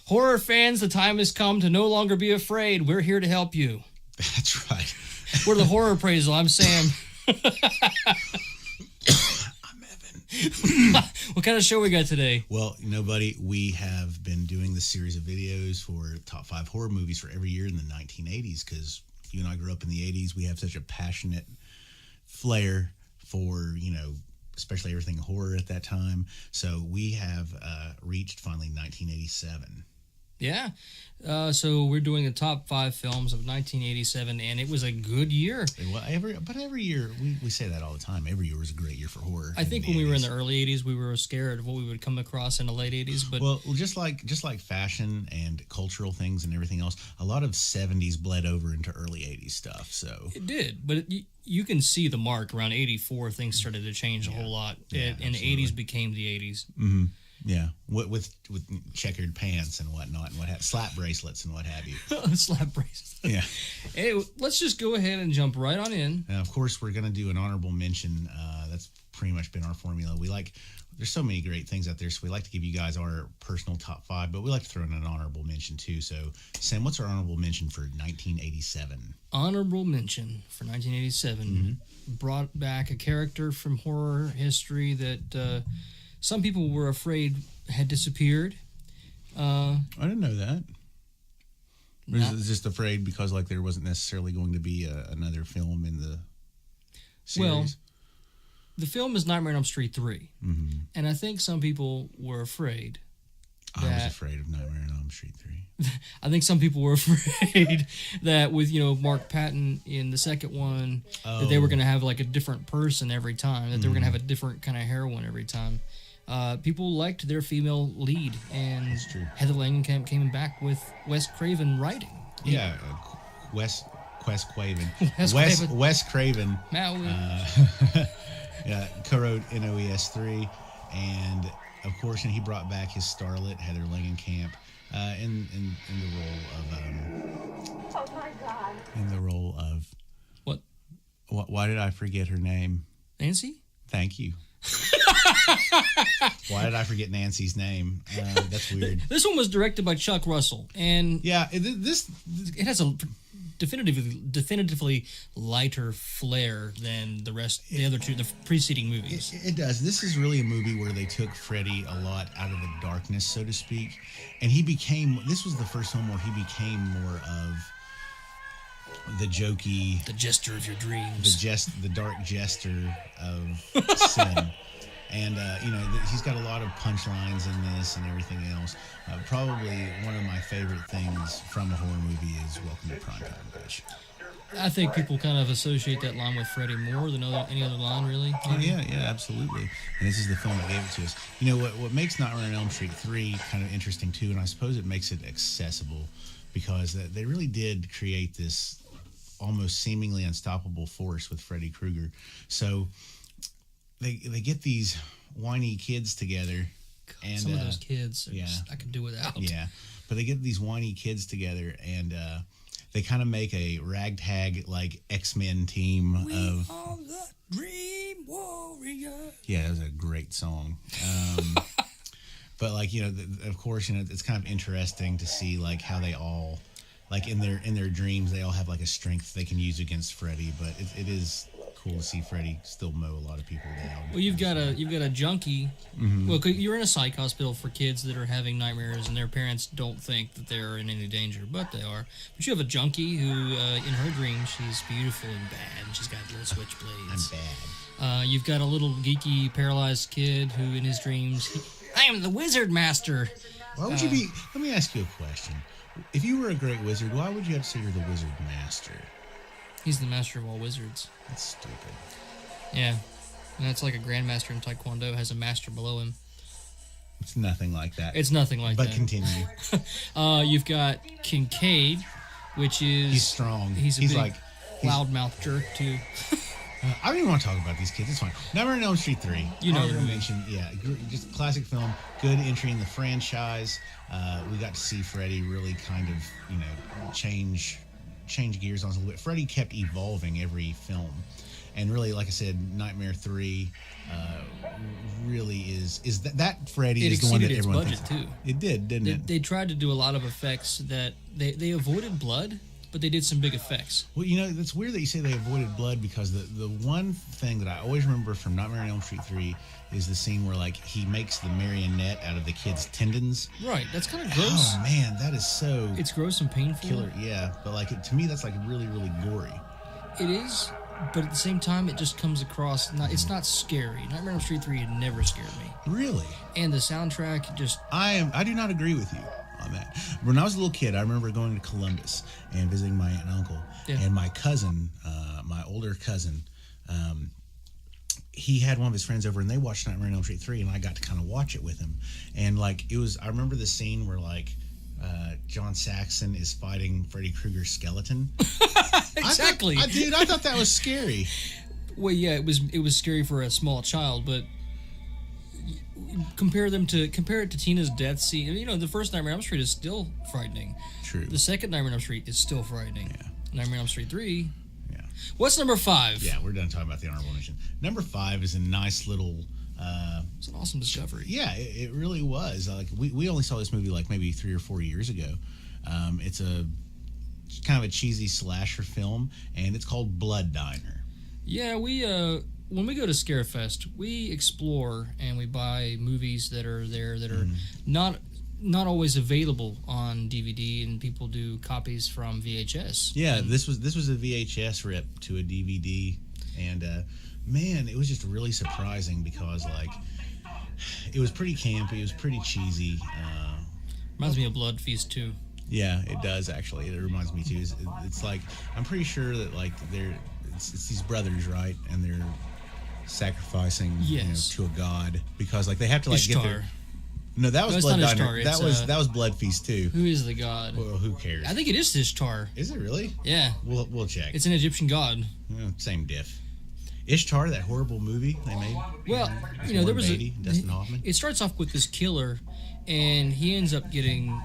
Horror fans, the time has come to no longer be afraid. We're here to help you. That's right. We're the Horror Appraisal. I'm Sam. I'm Evan. What kind of show we got today? Well, buddy, we have been doing this series of videos for top 5 horror movies for every year in the 1980s because you and I grew up in the 80s. We have such a passionate flair for, especially everything horror at that time. So we have reached finally 1987. Yeah. So we're doing the top 5 films of 1987, and it was a good year. Well, every year, we say that all the time. Every year was a great year for horror. I think when we were in the early 80s, we were scared of what we would come across in the late 80s. But well, just like fashion and cultural things and everything else, a lot of 70s bled over into early 80s stuff. So it did, but you can see the mark around 84. Things started to change a whole lot, and the 80s became the 80s. Mm-hmm. Yeah, with checkered pants and whatnot, and slap bracelets and what have you. Slap bracelets. Yeah. Anyway, let's just go ahead and jump right on in. And of course, we're going to do an honorable mention. That's pretty much been our formula. There's so many great things out there, so we like to give you guys our personal top 5, but we like to throw in an honorable mention too. So, Sam, what's our honorable mention for 1987? Honorable mention for 1987 brought back a character from horror history that some people were afraid had disappeared. I didn't know that. Was just afraid because there wasn't necessarily going to be another film in the series? Well, the film is Nightmare on Elm Street 3. Mm-hmm. And I think some people were afraid. I was afraid of Nightmare on Elm Street 3. I think some people were afraid that with, Mark Patton in the second one, that they were going to have a different person every time, that they were going to have a different kind of heroine every time. People liked their female lead, and That's true. Heather Langenkamp came back with Wes Craven writing. Yeah, Wes Craven. Craven. Wes Craven. Maui. Yeah, co-wrote NOES 3, and of course, he brought back his starlet Heather Langenkamp in the role of. Oh my God! In the role of. What? Why did I forget her name? Nancy? Thank you. Why did I forget Nancy's name? That's weird. This one was directed by Chuck Russell, and yeah, it has a definitively lighter flair than the other two, the preceding movies. It does. This is really a movie where they took Freddy a lot out of the darkness, so to speak, and this was the first film where he became more of the jokey, the jester of your dreams, the dark jester of sin. And, he's got a lot of punchlines in this and everything else. Probably one of my favorite things from a horror movie is Welcome to Primetime, Bitch. I think people kind of associate that line with Freddy more than any other line, really. Oh, yeah, absolutely. And this is the film that gave it to us. What makes Nightmare on Elm Street 3 kind of interesting, too, and I suppose it makes it accessible, because they really did create this almost seemingly unstoppable force with Freddy Krueger. So they get these whiny kids together. God, and some of those kids, I could do without. Yeah, but they get these whiny kids together, and they kind of make a ragtag X-Men team of. Are the Dream Warriors. Yeah, that was a great song. But of course, it's kind of interesting to see how they all, in their dreams, they all have a strength they can use against Freddy. But it is cool to see Freddy still mow a lot of people down. Well, you've got a junkie. Mm-hmm. Well, you're in a psych hospital for kids that are having nightmares, and their parents don't think that they're in any danger, but they are. But you have a junkie who, in her dreams, she's beautiful and bad, and she's got little switchblades. I'm bad. You've got a little geeky, paralyzed kid who, in his dreams, I am the wizard master. Why would you be? Let me ask you a question. If you were a great wizard, why would you have to say you're the wizard master? He's the master of all wizards. That's stupid. Yeah. And that's like a grandmaster in Taekwondo has a master below him. It's nothing like that. It's nothing like that. But continue. You've got Kincaid, which is... He's strong. He's big loudmouth jerk, too. I don't even want to talk about these kids. It's fine. Nightmare on Elm Street 3. You know the movie. Mention, yeah, just classic film. Good entry in the franchise. We got to see Freddy really kind of, change gears on us a little bit. Freddy kept evolving every film. and really, like I said, Nightmare 3 really is that Freddy is the one that everyone budget thinks. too. It did, didn't it? They tried to do a lot of effects that they avoided blood, but they did some big effects. Well, it's weird that you say they avoided blood, because the one thing that I always remember from Nightmare on Elm Street 3 is the scene where, like, he makes the marionette out of the kid's tendons. Right, that's kind of gross. Oh man, that is so. It's gross and painful. Killer, yeah. But like to me, that's like really, really gory. It is, but at the same time, it just comes across. It's not scary. Nightmare on Elm Street 3 had never scared me. Really? And the soundtrack just. I do not agree with you on that. When I was a little kid, I remember going to Columbus and visiting my aunt and uncle, and my cousin, my older cousin. He had one of his friends over, and they watched Nightmare on Elm Street 3, and I got to kind of watch it with him. And like I remember the scene where like John Saxon is fighting Freddy Krueger's skeleton. Exactly. I thought that was scary. Well, yeah, it was scary for a small child, but compare it to Tina's death scene. The first Nightmare on Elm Street is still frightening. True. The second Nightmare on Elm Street is still frightening. Yeah. Nightmare on Elm Street 3. Yeah. What's number 5? Yeah, we're done talking about the honorable mention. Number 5 is a nice little. It's an awesome discovery. Yeah, it really was. Like we only saw this movie like maybe 3 or 4 years ago. It's a kind of a cheesy slasher film, and it's called Blood Diner. Yeah, when we go to Scarefest, we explore and we buy movies that are there that are not always available on DVD, and people do copies from VHS. Yeah, this was a VHS rip to a DVD, and man, it was just really surprising because like it was pretty campy, it was pretty cheesy. Reminds me of Blood Feast 2. Yeah, it does actually. It reminds me too. It's like I'm pretty sure that like it's these brothers, right, and they're sacrificing to a god because like they have to like Ishtar. get their. No, that was Blood Diner. That was Blood Feast too. Who is the god? Well, who cares? I think it is Ishtar. Is it really? Yeah. We'll check. It's an Egyptian god. Same diff. Ishtar, that horrible movie they made. Well, there was Dustin Hoffman. It starts off with this killer, and he ends up getting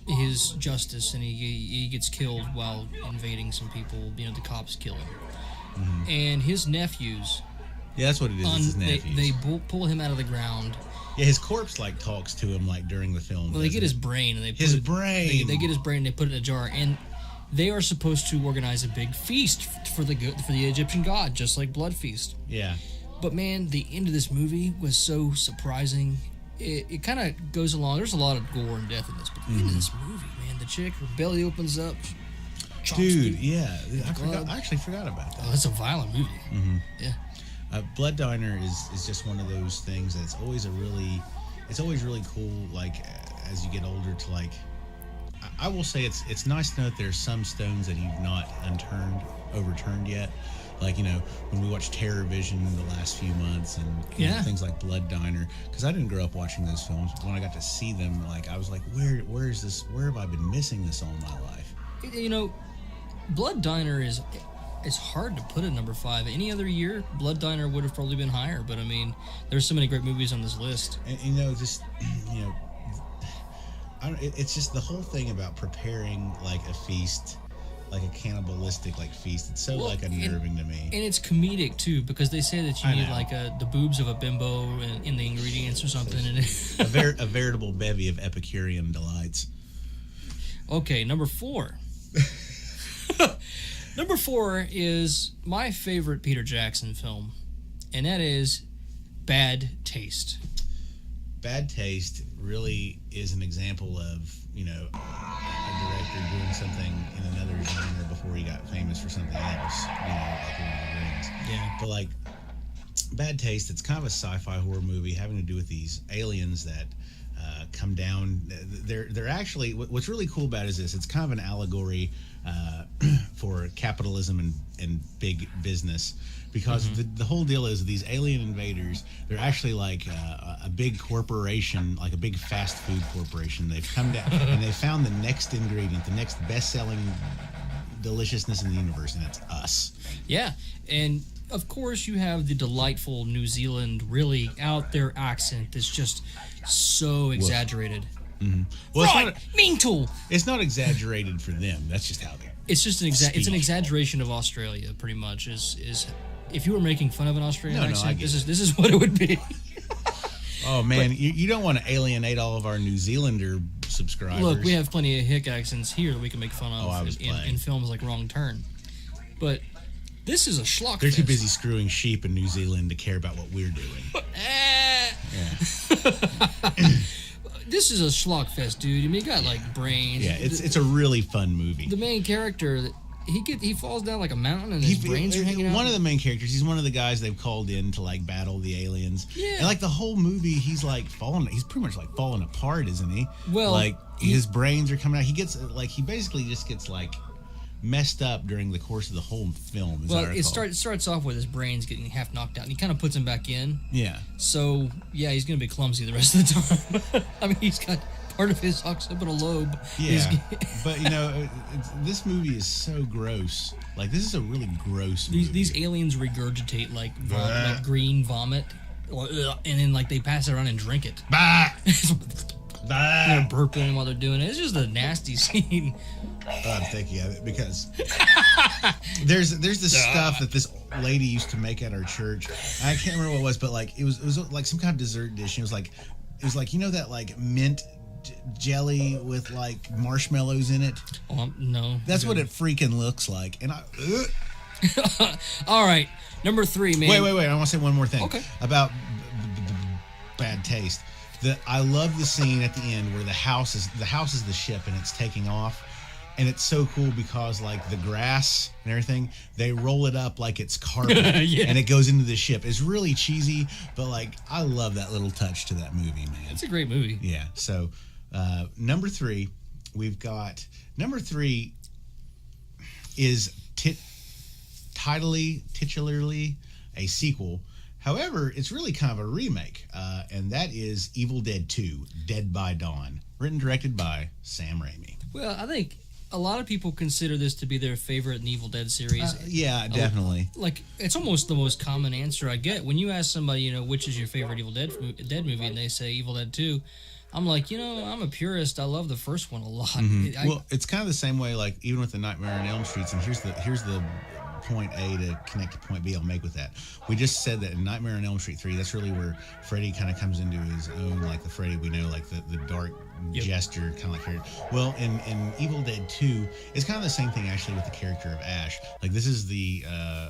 his justice, and he gets killed while invading some people. The cops kill him, and his nephews. Yeah, that's what it is. It's his nephews. They pull him out of the ground. Yeah, his corpse like talks to him like during the film. Well, they get his brain and they They get his brain and they put it in a jar, and they are supposed to organize a big feast for the Egyptian god, just like Blood Feast. Yeah. But man, the end of this movie was so surprising. It kind of goes along. There's a lot of gore and death in this, but the end of this movie, man, the chick, her belly opens up. Dude, yeah, I actually forgot about that. Oh, that's a violent movie. Mm-hmm. Yeah. Blood Diner is just one of those things that's always really cool. Like as you get older, to like, I will say it's nice to know that there's some stones that you've not overturned yet. Like when we watched Terror Vision in the last few months, and things like Blood Diner, because I didn't grow up watching those films. But when I got to see them, like I was like, where is this? Where have I been missing this all my life? Blood Diner is. It's hard to put at number 5. Any other year, Blood Diner would have probably been higher. But I mean, there's so many great movies on this list. And it's just the whole thing about preparing like a feast, like a cannibalistic like feast. It's so unnerving to me. And it's comedic too, because they say that you need like the boobs of a bimbo in the ingredients or something. A veritable bevy of Epicurean delights. Okay, number 4. Number 4 is my favorite Peter Jackson film, and that is Bad Taste. Bad Taste really is an example of, a director doing something in another genre before he got famous for something else, like Lord of the Rings. Yeah. But like Bad Taste, it's kind of a sci-fi horror movie having to do with these aliens that come down. They're actually, what's really cool about it is this: it's kind of an allegory for capitalism and big business, because the whole deal is these alien invaders, they're actually like a big corporation, like a big fast food corporation. They've come down and they found the next ingredient, the next best-selling deliciousness in the universe, and that's us. Yeah, and of course you have the delightful New Zealand, really out there accent that's just so exaggerated. Well, Right, mean tool. it's not exaggerated for them. That's just how they. It's just it's an exaggeration of Australia, pretty much. Is if you were making fun of an Australian accent, this is what it would be. Oh man, you don't want to alienate all of our New Zealander subscribers. Look, we have plenty of hick accents here that we can make fun of in films like Wrong Turn. But this is a schlock. They're too busy screwing sheep in New Zealand to care about what we're doing. This is a schlock fest, dude. I mean, you got like brains. Yeah, it's a really fun movie. The main character, he falls down like a mountain and his brains are hanging out. One of the main characters, he's one of the guys they've called in to like battle the aliens. Yeah. And like the whole movie, he's pretty much like falling apart, isn't he? Well, like his brains are coming out. He basically just gets like messed up during the course of the whole film. Well, it starts off with his brains getting half knocked out, and he kind of puts him back in. Yeah. So yeah, he's gonna be clumsy the rest of the time. I mean, he's got part of his occipital lobe. Yeah. But this movie is so gross. Like, this is a really gross movie. These aliens regurgitate like green vomit, and then like they pass it around and drink it. Bah! They're burping while they're doing it. It's just a nasty scene. I'm thinking of it because there's this stuff that this lady used to make at our church. I can't remember what it was, but like it was like some kind of dessert dish. And it was like that like mint jelly with like marshmallows in it. No, that's what it freaking looks like. And all right, number 3, man. Wait. I want to say one more thing. Okay. About bad taste. I love the scene at the end where the house is the ship and it's taking off. And it's so cool because, like, the grass and everything, they roll it up like it's carpet, and it goes into the ship. It's really cheesy, but, like, I love that little touch to that movie, man. It's a great movie. Yeah. So, number 3, we've got... Number 3 is titularly a sequel. However, it's really kind of a remake, and that is Evil Dead 2, Dead by Dawn, written and directed by Sam Raimi. Well, I think... a lot of people consider this to be their favorite in the Evil Dead series. Yeah, definitely. Like, it's almost the most common answer I get. When you ask somebody, which is your favorite Evil Dead movie, and they say Evil Dead 2, I'm like, I'm a purist. I love the first one a lot. Mm-hmm. Well, it's kind of the same way, like, even with the Nightmare on Elm Street, and here's the point A to connect to point B I'll make with that. We just said that in Nightmare on Elm Street 3, that's really where Freddy kind of comes into his own, like the Freddy we know, like the dark jester, kind of like here. Well, in Evil Dead 2, it's kind of the same thing actually with the character of Ash. Like, this is the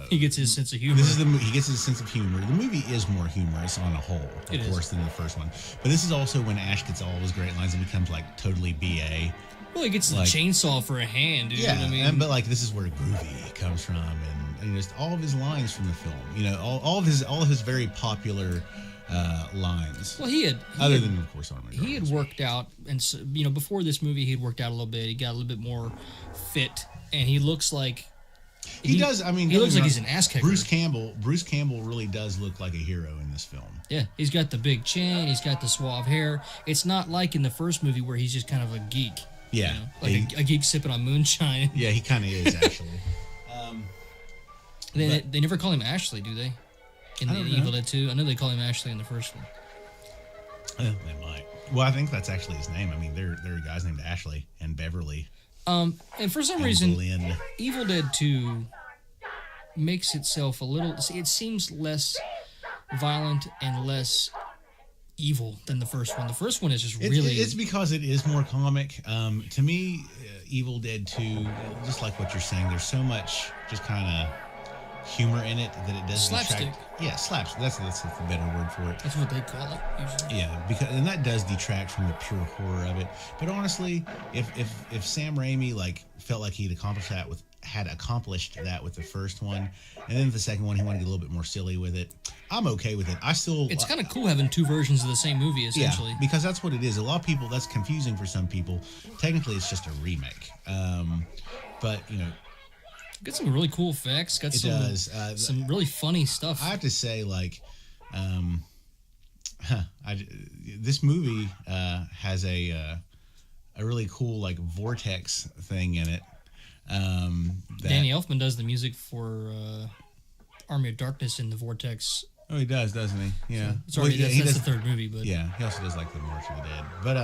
he gets his sense of humor. He gets his sense of humor. The movie is more humorous on a whole, of course, than the first one. But this is also when Ash gets all his great lines and becoves like totally BA. Well, he gets the chainsaw for a hand, dude. Yeah, I mean, but like this is where Groovy comes from, and just all of his lines from the film. All of his very popular lines. Well, other than of course Armored. He had worked out, and so, before this movie, he had worked out a little bit. He got a little bit more fit, and he looks like he does. I mean, he looks like he's an ass kicker. Bruce Campbell really does look like a hero in this film. Yeah, he's got the big chin. He's got the suave hair. It's not like in the first movie where he's just kind of a geek. Yeah, a geek sipping on moonshine. Yeah, he kind of is actually. They never call him Ashley, do they? In the Evil Dead 2, I know they call him Ashley in the first one. They might. Well, I think that's actually his name. I mean, there are guys named Ashley and Beverly. And for some reason, Lynn. Evil Dead 2 makes itself a little. It seems less violent and less evil than the first one. The first one is just really... It's because it is more comic. To me, Evil Dead 2, just like what you're saying, there's so much just kind of humor in it that it doesn't slapstick. Yeah, slapstick. That's the better word for it. That's what they call it usually. Yeah, and that does detract from the pure horror of it. But honestly, if Sam Raimi felt like had accomplished that with the first one, and then the second one he wanted to get a little bit more silly with it, I'm okay with it. It's kind of cool having two versions of the same movie essentially. Yeah, because that's what it is. A lot of people, that's confusing for some people. Technically, it's just a remake. But got some really cool effects. Some really funny stuff. I have to say, this movie has a really cool vortex thing in it. Danny Elfman does the music for Army of Darkness in the Vortex. Oh, he does, doesn't he? Yeah. So, that's the third movie, but yeah, he also does the March of the Dead. But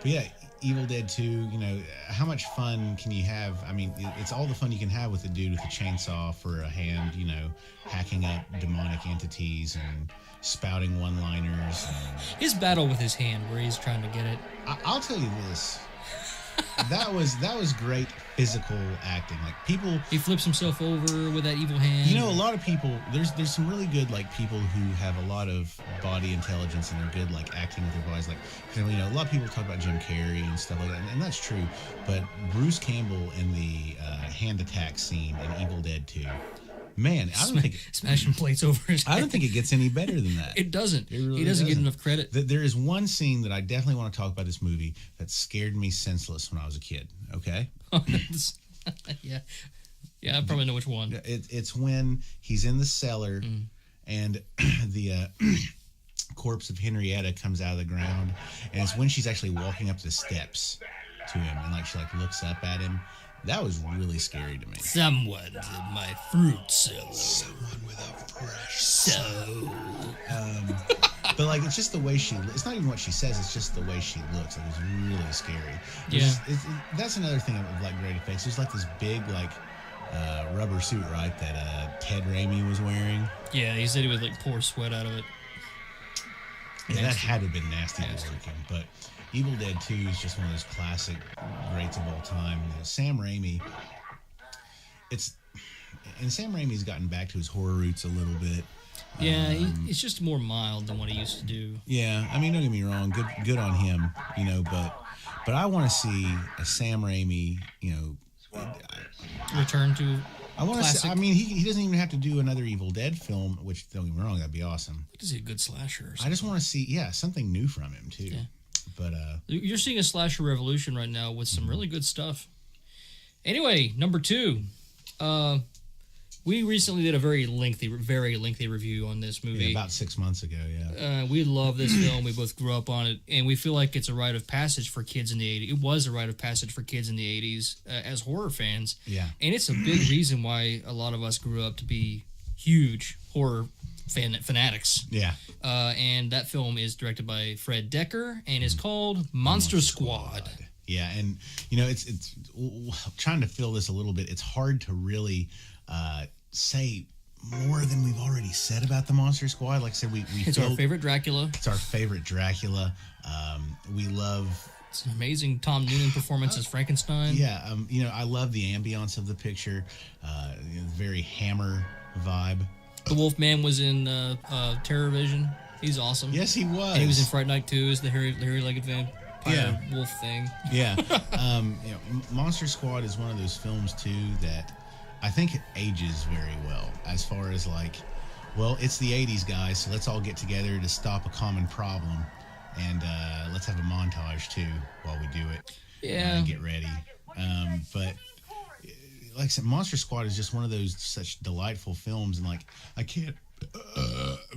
But yeah, Evil Dead 2, you know, how much fun can you have? I mean, it's all the fun you can have with a dude with a chainsaw for a hand, you know, hacking up demonic entities and spouting one-liners. His battle with his hand, where he's trying to get it. I'll tell you this. That was great physical acting. Like people, he flips himself over with that evil hand. You know, a lot of people. There's some really good like people who have a lot of body intelligence and they're good like acting with their bodies. Like, you know, a lot of people talk about Jim Carrey and stuff like that, and that's true. But Bruce Campbell in the hand attack scene in Evil Dead 2. Man, I don't think smashing plates over his head. I don't think it gets any better than that. It doesn't. It really he doesn't get enough credit. There is one scene that I definitely want to talk about this movie that scared me senseless when I was a kid. Okay. Yeah, I probably know which one. It's when he's in the cellar and the corpse of Henrietta comes out of the ground, and it's when she's actually walking up the steps to him, and like she like looks up at him. That was really scary to me. Someone's in my fruit cellar. Someone with a fresh soul. But like, it's just the way she. It's not even what she says. It's just the way she looks. It was really scary. That's another thing of like great effects. There's like this big like rubber suit, right? That Ted Raimi was wearing. Yeah, he said he would like pour sweat out of it. Yeah, that had to have been nasty looking, but. Evil Dead 2 is just one of those classic greats of all time. Sam Raimi, Sam Raimi's gotten back to his horror roots a little bit. Yeah, it's just more mild than what he used to do. Yeah, I mean, don't get me wrong, good on him, you know, but I want to see a Sam Raimi, you know, return to. I want to see. I mean, he doesn't even have to do another Evil Dead film, which don't get me wrong, that'd be awesome. He does a good slasher. I just want to see, something new from him too. Yeah. But you're seeing a slasher revolution right now with some really good stuff. Anyway, number 2. We recently did a very lengthy review on this movie. Yeah, about 6 months ago, yeah. We love this film. We both grew up on it, and we feel like it's a rite of passage for kids in the 80s. It was a rite of passage for kids in the 80s as horror fans. Yeah. And it's a big reason why a lot of us grew up to be huge horror fanatics. Yeah. And that film is directed by Fred Decker and is called Monster Squad. Yeah, and you know, it's trying to fill this a little bit. It's hard to really say more than we've already said about the Monster Squad. Like I said, it's our favorite Dracula. It's our favorite Dracula. We love. It's an amazing Tom Noonan performance as Frankenstein. Yeah, you know, I love the ambiance of the picture. You know, very Hammer vibe. The Wolfman was in Terror Vision. He's awesome. Yes, he was. And he was in Fright Night 2 as the hairy-legged vampire wolf thing. Yeah. You know, Monster Squad is one of those films, too, that I think it ages very well. As far as, like, well, it's the 80s, guys, so let's all get together to stop a common problem. And let's have a montage, too, while we do it. Yeah. Get ready. But... like I said, Monster Squad is just one of those such delightful films, and like I can't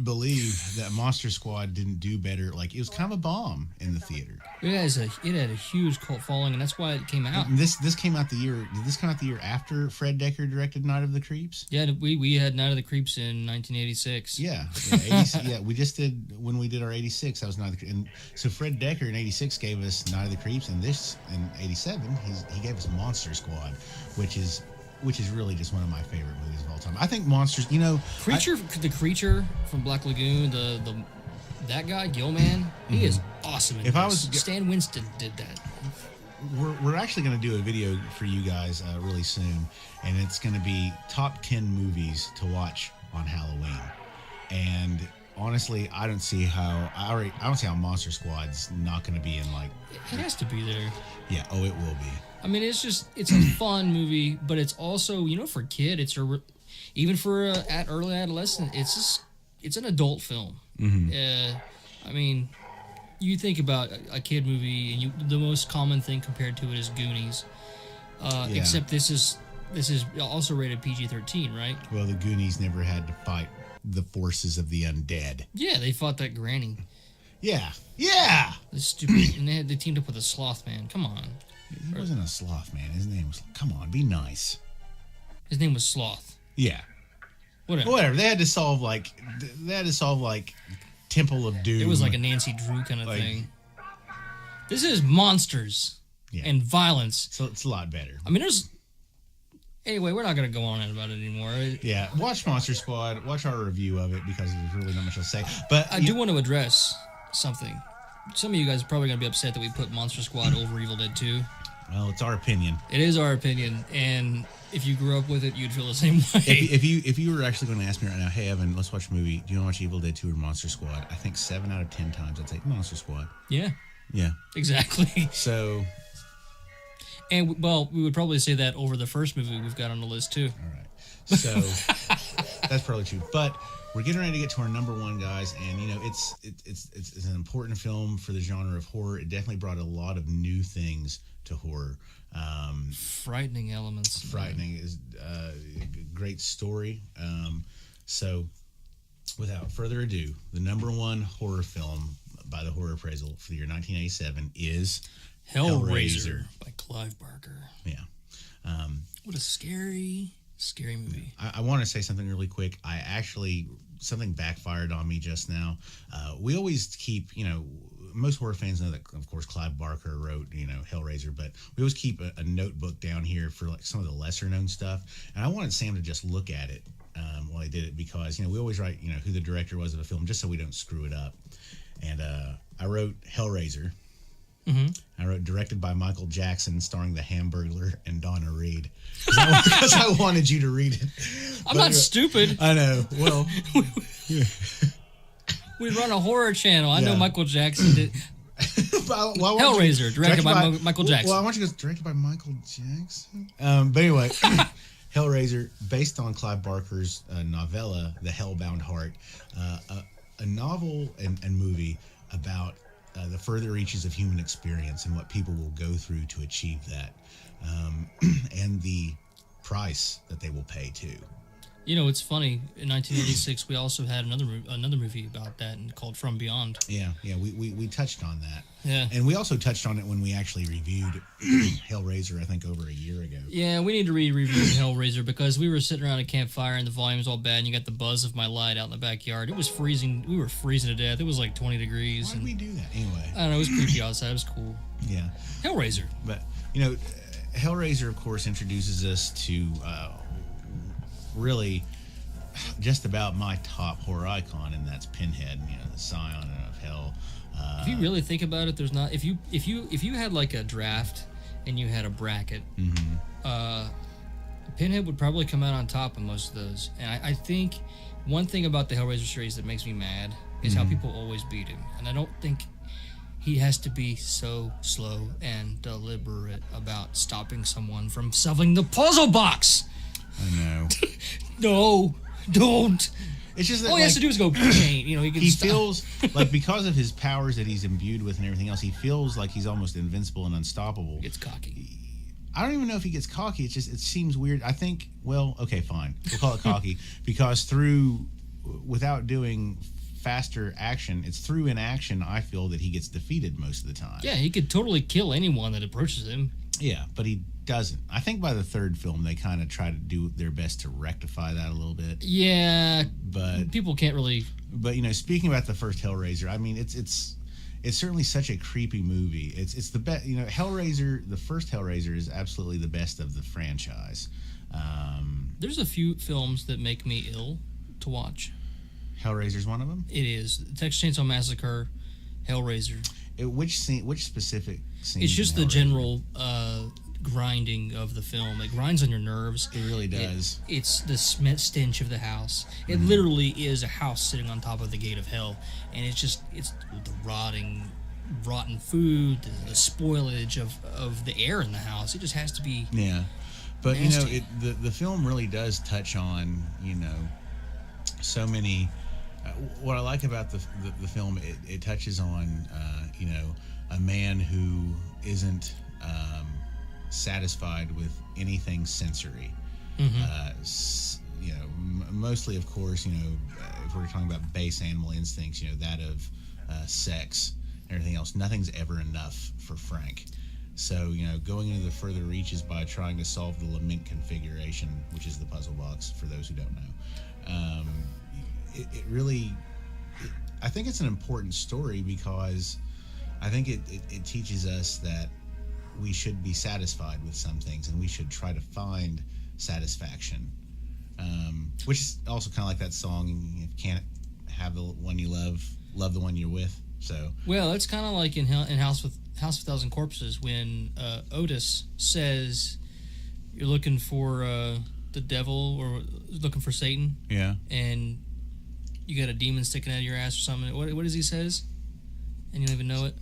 believe that Monster Squad didn't do better. Like it was kind of a bomb in the theater. It had a huge cult following, and that's why it came out. And this came out the year. Did this come out the year after Fred Decker directed Night of the Creeps? Yeah, we had Night of the Creeps in 1986. Yeah, yeah. We just did when we did our 86. That was Night of the Creeps, and so Fred Decker in 86 gave us Night of the Creeps, and this in 87 he gave us Monster Squad, which is really just one of my favorite movies of all time. I think monsters, you know, the creature from Black Lagoon, that guy Gilman, he is awesome. Stan Winston did that. We're actually going to do a video for you guys really soon, and it's going to be top 10 movies to watch on Halloween. And honestly, I don't see how Monster Squad's not going to be in like. It has to be there. Yeah. Oh, it will be. I mean, it's a fun movie, but it's also, you know, for a kid, even for at early adolescent, it's an adult film. Mm-hmm. I mean, you think about a kid movie, and the most common thing compared to it is Goonies. Except this is also rated PG-13, right? Well, the Goonies never had to fight the forces of the undead. Yeah, they fought that granny. Yeah. The stupid, and they teamed up with a sloth man. Come on. He wasn't a sloth, man. His name was. Come on, be nice. His name was Sloth. Yeah. Whatever. They had to solve like Temple of Doom. It was like a Nancy Drew kind of thing. This is monsters and violence. So it's a lot better. I mean, there's... Anyway, we're not going to go on about it anymore. Yeah, watch Monster Squad. Watch our review of it because there's really not much to say. But I do want to address something. Some of you guys are probably going to be upset that we put Monster Squad over Evil Dead 2. Well, it's our opinion. It is our opinion, and if you grew up with it, you'd feel the same way. If you were actually going to ask me right now, hey Evan, let's watch a movie. Do you want to watch Evil Dead 2 or Monster Squad? I think 7 out of 10 times I'd say Monster Squad. Yeah. Yeah. Exactly. So. And well, we would probably say that over the first movie we've got on the list too. All right. So that's probably true, but. We're getting ready to get to our number one, guys, and you know it's an important film for the genre of horror. It definitely brought a lot of new things to horror. Frightening elements. Frightening is a great story. So, without further ado, the number one horror film by the Horror Appraisal for the year 1987 is Hellraiser by Clive Barker. Yeah. What a scary movie. I want to say something really quick. Something backfired on me just now. We always keep, most horror fans know that, of course, Clive Barker wrote, Hellraiser, but we always keep a notebook down here for like some of the lesser known stuff. And I wanted Sam to just look at it while he did it because, we always write, who the director was of a film just so we don't screw it up. And I wrote Hellraiser. Mm-hmm. I wrote directed by Michael Jackson, starring the Hamburglar and Donna Reed. Because I wanted you to read it. I'm not stupid. I know. Well, we run a horror channel. I know Michael Jackson did. Hellraiser, directed by Michael Jackson. Well, I want you to go directed by Michael Jackson. But anyway, Hellraiser, based on Clive Barker's novella, The Hellbound Heart, a novel and movie about the further reaches of human experience and what people will go through to achieve that, and the price that they will pay too. It's funny. In 1986, we also had another movie about that called From Beyond. Yeah, we touched on that. Yeah, and we also touched on it when we actually reviewed Hellraiser, I think, over a year ago. Yeah, we need to review Hellraiser because we were sitting around a campfire and the volume was all bad, and you got the buzz of my light out in the backyard. It was freezing. We were freezing to death. It was like 20 degrees. Why did we do that anyway? I don't know. It was creepy outside. It was cool. Yeah, Hellraiser. But Hellraiser, of course, introduces us to. Really just about my top horror icon, and that's Pinhead, the scion of hell. If you really think about it, there's not if you had like a draft and you had a bracket, Pinhead would probably come out on top of most of those. And I think one thing about the Hellraiser series that makes me mad is how people always beat him, and I don't think he has to be so slow and deliberate about stopping someone from solving the puzzle box. I know. No, don't. It's just that all he has to do is go paint. He feels like because of his powers that he's imbued with and everything else, he feels like he's almost invincible and unstoppable. He gets cocky. I don't even know if he gets cocky. It seems weird. I think. Well, okay, fine. We'll call it cocky because without doing faster action, it's through inaction. I feel that he gets defeated most of the time. Yeah, he could totally kill anyone that approaches him. Yeah, but he doesn't. I think by the third film they kind of try to do their best to rectify that a little bit. Yeah, but people can't really. But speaking about the first Hellraiser, I mean it's certainly such a creepy movie. It's the best. Hellraiser, the first Hellraiser, is absolutely the best of the franchise. There's a few films that make me ill to watch. Hellraiser's one of them. It is. Texas Chainsaw Massacre, Hellraiser. Which specific scene? It's just the general grinding of the film. It grinds on your nerves. It really does. It's the stench of the house. It literally is a house sitting on top of the gate of hell, and it's the rotten food, the spoilage of the air in the house. It just has to be. Yeah, but nasty. the film really does touch on so many. What I like about the film, it touches on a man who isn't satisfied with anything sensory. Mostly, of course, if we're talking about base animal instincts, that of sex and everything else, nothing's ever enough for Frank. So, going into the further reaches by trying to solve the lament configuration, which is the puzzle box, for those who don't know. I think it's an important story because I think it teaches us that we should be satisfied with some things, and we should try to find satisfaction. Which is also kind of like that song, if you can't have the one you love the one you're with. So well, it's kind of like in House of a Thousand Corpses when Otis says you're looking for the devil or looking for Satan. Yeah. And you got a demon sticking out of your ass or something. What does he says? And you don't even know it.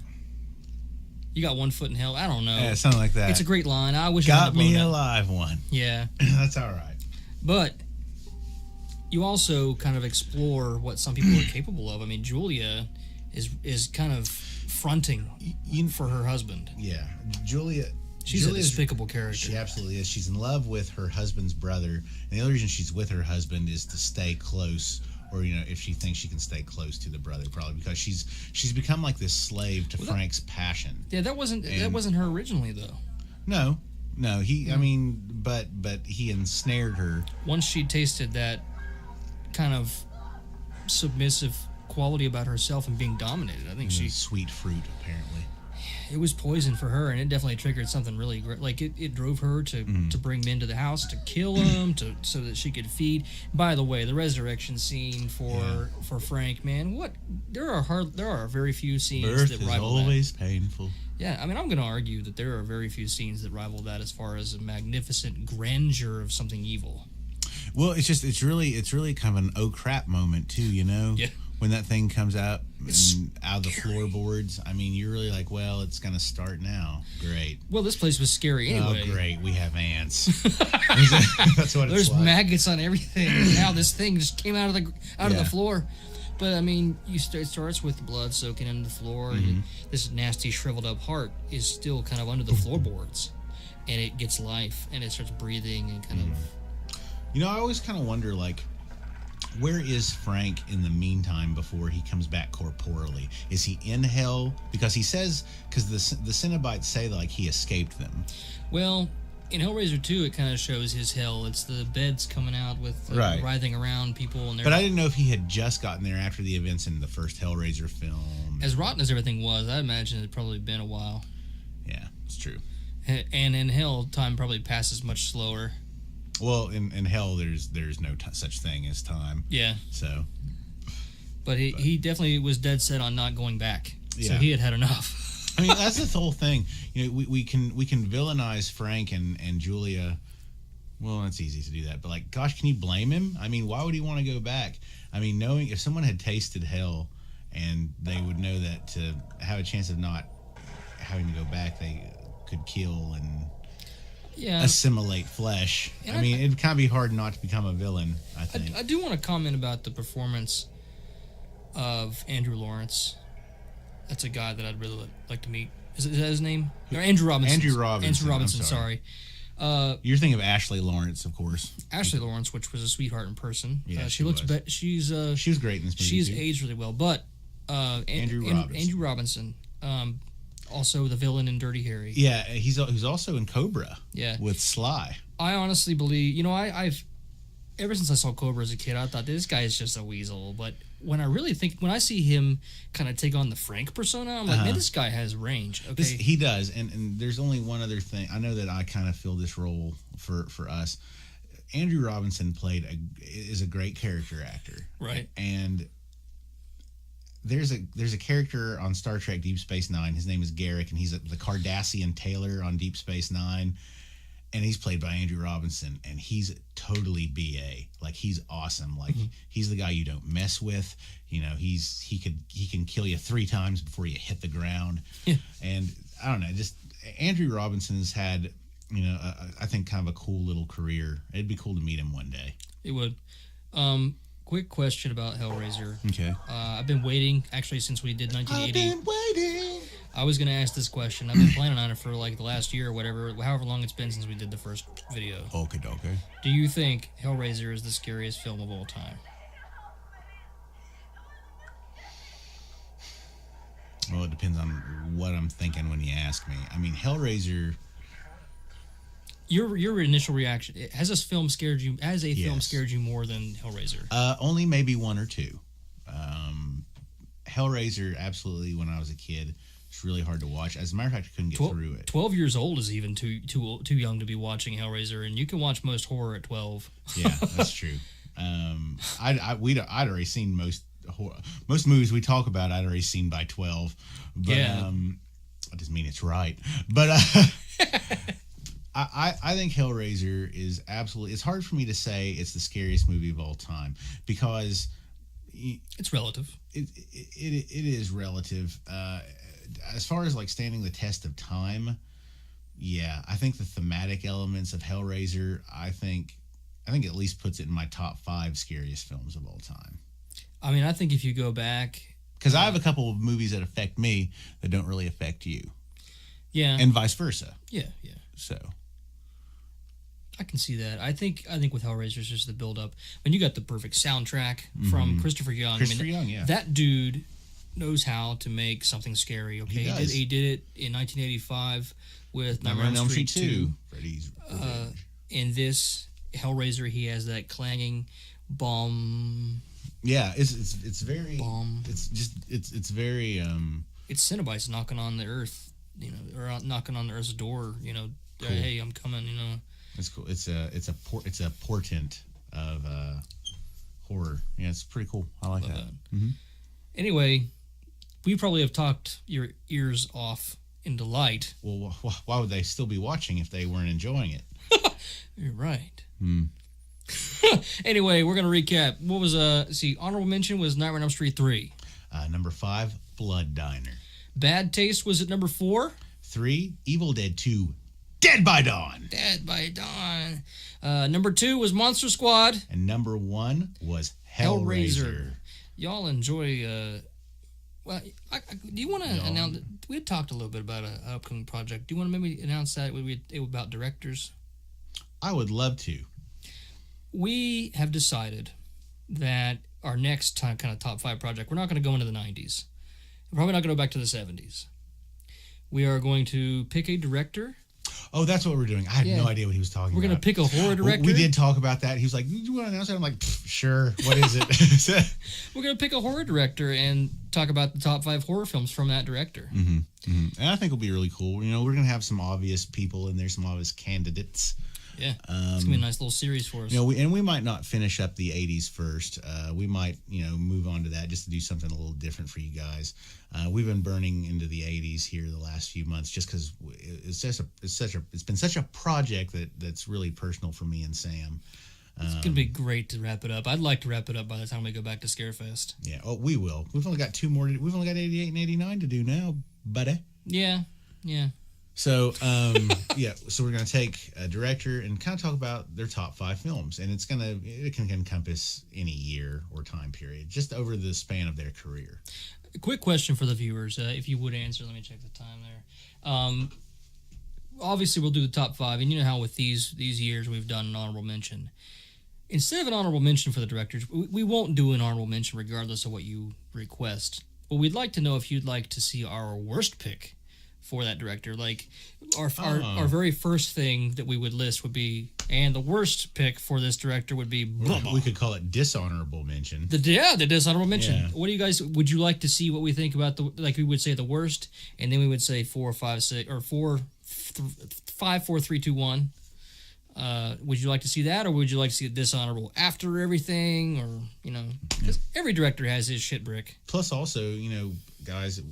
You got one foot in hell. I don't know. Yeah, something like that. It's a great line. I wish got me a live one. Yeah. That's all right. But you also kind of explore what some people are capable of. I mean, Julia is kind of fronting for her husband. Yeah. Julia's a despicable character. She absolutely is. She's in love with her husband's brother. And the only reason she's with her husband is to stay close, or if she thinks she can stay close to the brother, probably because she's become like this slave to Frank's passion. Yeah, that wasn't her originally though. No, he. I mean, but he ensnared her once she tasted that kind of submissive quality about herself and being dominated. I think sweet fruit apparently. It was poison for her, and it definitely triggered something really great. Like it drove her to bring men to the house, to kill them, so that she could feed. By the way, the resurrection scene for Frank, man, there are very few scenes that rival that. Birth is always painful. Yeah, I mean, I'm going to argue that there are very few scenes that rival that as far as a magnificent grandeur of something evil. Well, it's really kind of an oh crap moment too, Yeah. When that thing comes out out of the floorboards, I mean, you're really like, well, it's going to start now. Great. Well, this place was scary anyway. Oh, great. We have ants. That's what There's it's like. maggots on everything. And now this thing just came out of the floor. But, I mean, it starts with the blood soaking into the floor. Mm-hmm. And this nasty, shriveled up heart is still kind of under the floorboards. And it gets life. And it starts breathing and kind of... I always kind of wonder, like, where is Frank in the meantime before he comes back corporeally? Is he in hell? Because he says, because the Cenobites say that, like, he escaped them. Well, in Hellraiser 2, it kind of shows his hell. It's the beds coming out with writhing around people. And but I didn't know if he had just gotten there after the events in the first Hellraiser film. As rotten as everything was, I imagine it had probably been a while. Yeah, it's true. And in hell, time probably passes much slower. Well, in hell, there's no such thing as time. Yeah. So. But he definitely was dead set on not going back. Yeah. So he had enough. I mean, that's the whole thing. We can villainize Frank and Julia. Well, it's easy to do that, but like, gosh, can you blame him? I mean, why would he want to go back? I mean, knowing if someone had tasted hell, and they would know that to have a chance of not having to go back, they could kill and. Yeah. Assimilate flesh. And I mean, it'd kind of be hard not to become a villain, I think. I do want to comment about the performance of Andrew Lawrence. That's a guy that I'd really like to meet. Is that his name? Or Andrew Robinson. Andrew Robinson, sorry. You're thinking of Ashley Lawrence, of course. Ashley Lawrence, which was a sweetheart in person. Yeah, she looks. She was great in this movie. She's too. aged really well, but Andrew Robinson. Also the villain in Dirty Harry. Yeah, he's also in Cobra. Yeah, with Sly. I honestly believe, I've ever since I saw Cobra as a kid, I thought this guy is just a weasel. But when I see him kind of take on the Frank persona, I'm like, man, this guy has range. Okay, he does. And there's only one other thing. I know that I kind of fill this role for us. Andrew Robinson is a great character actor, right? And there's a character on Star Trek Deep Space Nine. His name is Garrick, and he's the Cardassian Taylor on Deep Space Nine, and he's played by Andrew Robinson, and he's totally BA. Like, he's awesome. Like, he's the guy you don't mess with. He can kill you 3 times before you hit the ground. Yeah. And I don't know, just Andrew Robinson has had I think kind of a cool little career. It'd be cool to meet him one day. It would. Quick question about Hellraiser. Okay. I've been waiting, actually, since we did 1980. I've been waiting. I was going to ask this question. I've been planning on it for like the last year or whatever, however long it's been since we did the first video. Okay. Do you think Hellraiser is the scariest film of all time? Well, it depends on what I'm thinking when you ask me. I mean, Hellraiser... Your initial reaction, has this film scared you? Has a film scared you more than Hellraiser? Only maybe 1 or 2. Hellraiser, absolutely. When I was a kid, It's really hard to watch. As a matter of fact, I couldn't get through it. 12 years old is even too young to be watching Hellraiser, and you can watch most horror at 12. Yeah, that's true. I'd already seen most movies we talk about. I'd already seen by 12. But, yeah. I just mean it's right. But I think Hellraiser is absolutely. It's hard for me to say it's the scariest movie of all time because it's relative. It is relative. As far as like standing the test of time, yeah, I think the thematic elements of Hellraiser, I think at least puts it in my top 5 scariest films of all time. I mean, I think if you go back, because I have a couple of movies that affect me that don't really affect you. Yeah, and vice versa. Yeah. So I can see that. I think with Hellraiser, it's just the build up. I mean, you got the perfect soundtrack from Christopher Young. Young, yeah. That dude knows how to make something scary. Okay, he did it in 1985 with Nightmare on Elm Street 2. Freddy's in this Hellraiser, he has that clanging bomb. Yeah, it's very bomb. It's very it's Cenobites knocking on the earth, or knocking on the earth's door. Cool. Hey, I'm coming. It's cool. It's a portent of horror. Yeah, it's pretty cool. I like that. Mm-hmm. Anyway, we probably have talked your ears off in delight. Well, why would they still be watching if they weren't enjoying it? You're right. Anyway, we're going to recap. What was, honorable mention was Nightmare on Elm Street 3. Number 5, Blood Diner. Bad Taste was at number 4. 3, Evil Dead 2, Dead by Dawn. Dead by Dawn. Number 2 was Monster Squad. And number 1 was Hellraiser. Y'all enjoy, do you want to announce, we had talked a little bit about an upcoming project. Do you want to maybe announce that about directors? I would love to. We have decided that our next kind of top 5 project, we're not going to go into the 90s. We're probably not going to go back to the 70s. We are going to pick a director. Oh, that's what we're doing. I had no idea what he was talking about. We're going to pick a horror director. We did talk about that. He was like, do you want to announce that? I'm like, sure. What is it? We're going to pick a horror director and talk about the top 5 horror films from that director. Mm-hmm. Mm-hmm. And I think it'll be really cool. We're going to have some obvious people in there, some obvious candidates. Yeah, it's going to be a nice little series for us. We might not finish up the 80s first. We might, move on to that just to do something a little different for you guys. We've been burning into the 80s here the last few months just because it's been such a project that's really personal for me and Sam. It's going to be great to wrap it up. I'd like to wrap it up by the time we go back to Scarefest. Yeah, we will. We've only got 2 more. We've only got 88 and 89 to do now, buddy. Yeah. So, so we're going to take a director and kind of talk about their top 5 films. And it can encompass any year or time period, just over the span of their career. A quick question for the viewers, if you would answer. Let me check the time there. Obviously, we'll do the top 5. And you know how with these years we've done an honorable mention. Instead of an honorable mention for the directors, we won't do an honorable mention regardless of what you request. But we'd like to know if you'd like to see our worst pick for that director. Like our very first thing that we would list would be, and the worst pick for this director would be blah, blah. We could call it dishonorable mention. The dishonorable mention. Yeah. What do you guys, would you like to see what we think about we would say the worst, and then we would say 4, 5, 6, or 4, 5, 4, 3, 2, 1. Would you like to see that, or would you like to see it dishonorable after everything, or because every director has his shit brick. Plus also, guys,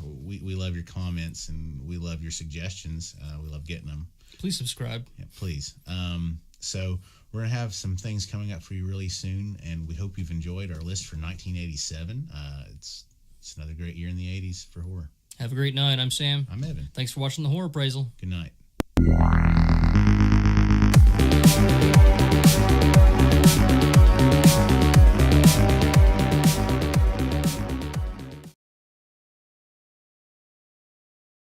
we love your comments and we love your suggestions. We love getting them. Please subscribe. Yeah, please. So we're gonna have some things coming up for you really soon, and we hope you've enjoyed our list for 1987. It's another great year in the 80s for horror. Have a great night. I'm Sam. I'm Evan. Thanks for watching the Horror Appraisal. Good night.